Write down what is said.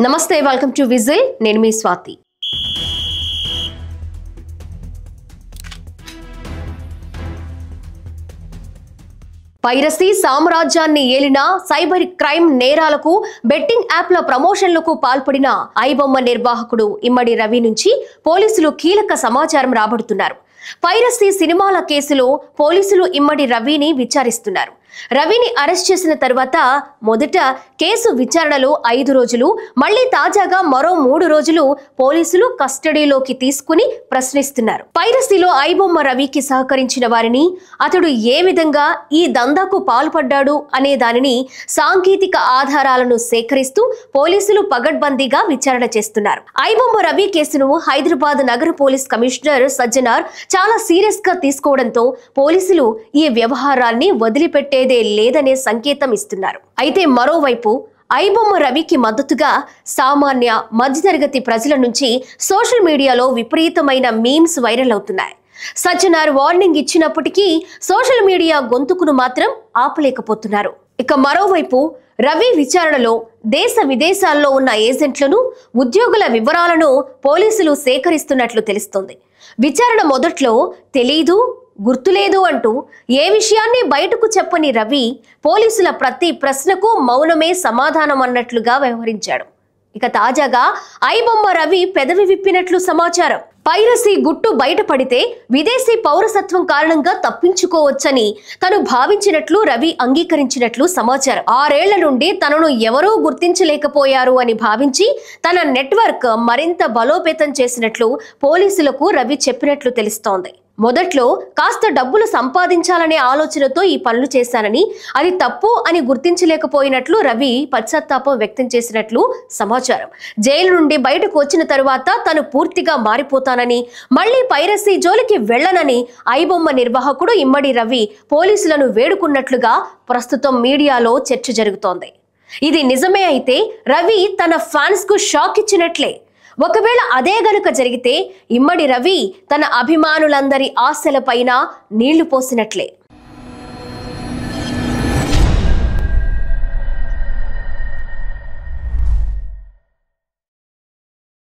నమస్తే, welcome to whistle. నేను మీ Swathi. Piracy సామ్రాజ్యాన్ని ఏలిన సైబర్ క్రైమ్ నేరాలకు బెట్టింగ్ యాప్ల ప్రమోషన్లకు పాల్పడిన ఐబొమ్మ నిర్వాహకుడు ఇమ్మడి రవి నుంచి పోలీసులు కీలక సమాచారం రాబడుతున్నారు. పైరసీ సినిమాల కేసులో పోలీసులు ఇమ్మడి రవిని విచారిస్తున్నారు. రవిని అరెస్ట్ చేసిన తర్వాత మొదట కేసు విచారణలో 5 రోజులు, మళ్లీ తాజాగా మరో 3 రోజులు పోలీసులు కస్టడీలోకి తీసుకుని ప్రశ్నిస్తున్నారు. పైరసీలో ఐబొమ్మ రవికి సహకరించిన వారిని, అతడు ఏ విధంగా ఈ దందాకు పాల్పడ్డాడు అనే దానిని సాంకేతిక ఆధారాలను సేకరిస్తూ పోలీసులు పగడ్బందీగా విచారణ చేస్తున్నారు. ఐబొమ్మ రవి కేసును హైదరాబాద్ నగర పోలీస్ కమిషనర్ సజ్జనార్ చాలా సీరియస్ గా తీసుకోవడంతో పోలీసులు ఈ వ్యవహారాన్ని వదిలిపెట్టే లేదనే సంకేతం ఇస్తున్నారు. అయితే మరోవైపు ఐబొమ్మ రవికి మద్దతుగా సామాన్య మధ్యతరగతి ప్రజల నుంచి సోషల్ మీడియాలో విపరీతమైన మీమ్స్ వైరల్ అవుతున్నాయి. సజ్జనార్ వార్నింగ్ ఇచ్చినప్పటికీ సోషల్ మీడియా గొంతుకును మాత్రం ఆపలేకపోతున్నారు. ఇక మరోవైపు రవి విచారణలో దేశ విదేశాల్లో ఉన్న ఏజెంట్లను, ఉద్యోగుల వివరాలను పోలీసులు సేకరిస్తున్నట్లు తెలుస్తోంది. విచారణ మొదట్లో తెలీదు, గుర్తులేదు అంటూ ఏ విషయాన్ని బయటకు చెప్పని రవి పోలీసుల ప్రతి ప్రశ్నకు మౌనమే సమాధానం అన్నట్లుగా వ్యవహరించాడు. ఇక తాజాగా ఐబొమ్మ రవి పెదవి విప్పినట్లు సమాచారం. పైరసీ గుట్టు బయటపడితే విదేశీ పౌరసత్వం కారణంగా తప్పించుకోవచ్చని తను భావించినట్లు రవి అంగీకరించినట్లు సమాచారం. 6 ఏళ్ల నుండి తనను ఎవరూ గుర్తించలేకపోయారు అని భావించి తన నెట్వర్క్ మరింత బలోపేతం చేసినట్లు పోలీసులకు రవి చెప్పినట్లు తెలుస్తోంది. మొదట్లో కాస్త డబ్బులు సంపాదించాలనే ఆలోచనతో ఈ పనులు చేశానని, అది తప్పు అని గుర్తించలేకపోయినట్లు రవి పశ్చాత్తాపం వ్యక్తం చేసినట్లు సమాచారం. జైలు నుండి బయటకు వచ్చిన తరువాత తను పూర్తిగా మారిపోతానని, మళ్లీ పైరసీ జోలికి వెళ్లనని ఐబొమ్మ నిర్వాహకుడు ఇమ్మడి రవి పోలీసులను వేడుకున్నట్లుగా ప్రస్తుతం మీడియాలో చర్చ జరుగుతోంది. ఇది నిజమే అయితే రవి తన ఫ్యాన్స్ కు షాక్ ఇచ్చినట్లే. ఒకవేళ అదే గనుక జరిగితే ఇమ్మడి రవి తన అభిమానులందరి ఆశలపైన నీళ్లు పోసినట్లే.